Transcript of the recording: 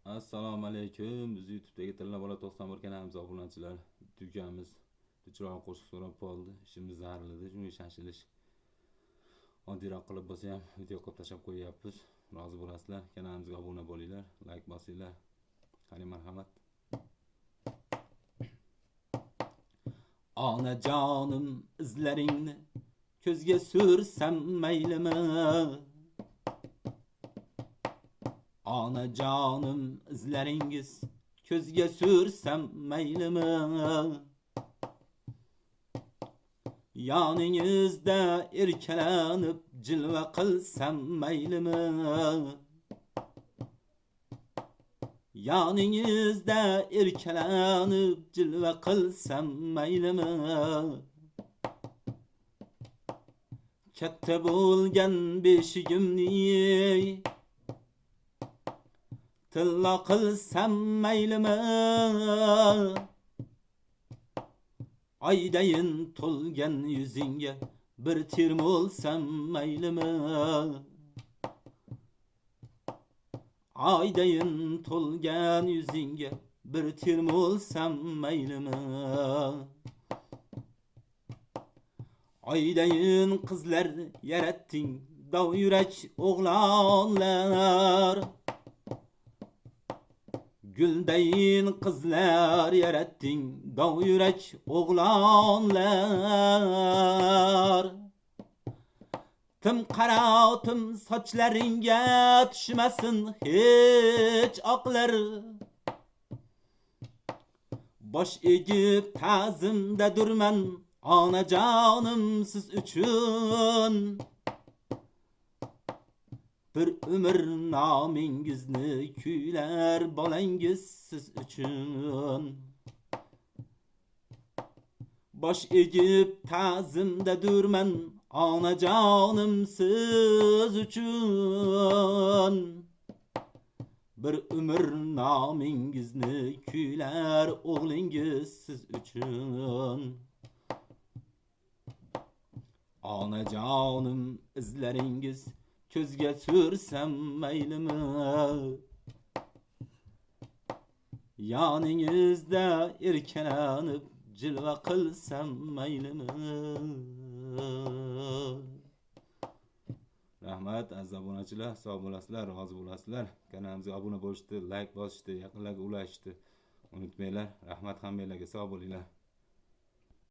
Assalomu alaykum. Biz YouTube'dagi Tilla bola 91 kanalimiz obunachilar. Dukanimiz Duchroq qo'shiq so'rab qoldi. Ishimiz zariladi. Shunga shashilish. Oddiyroq qilib bo'lsa ham video qilib tashlab qo'yapmiz. Rozi bo'lasizlar. Kanalimizga obuna bo'linglar, like bosinglar. Qani marhamat. Onajonim izlaringni ko'zga sursam maylimi? Onajonim izlaringiz ko'zga sursam maylimi? Yoningizda erkalanib jilva qilsam maylimi? Yoningizda erkalanib jilva qilsam maylimi? Katta bo'lgan beshigimni tilla qilsam maylimi? Aydayin to'lgan yuzingga bir termolsam maylimi? Aydayin to'lgan yuzingga bir termolsam maylimi? Aydayin qizlar yaratding, dov yurak o'g'lonlar. Guldayin qizlar yaratding, dov yurak o'g'lonlar. Tim qara tim sochlaringga tushmasin hech oqlar. Bosh egib ta'zimda durman, onajonim siz uchun. Bir umr nomingizni kuylar bolangiz siz uchun. Bosh egib ta'zimda durman, onajonim siz uchun. Bir umr nomingizni kuylar o'g'lingiz siz uchun. Onajonim izlaringiz ko'zga sursam maylimi? Yoningizda erkalanib jilva qilsam maylimi? Rahmat aziz obunachilar, sog' bo'lasizlar, rozi bo'lasizlar. Kanalimizga obuna bo'lishni, like bosishni, yaqinlarga ulashishni unutmanglar. Rahmat hammanglarga, sog' bo'linglar.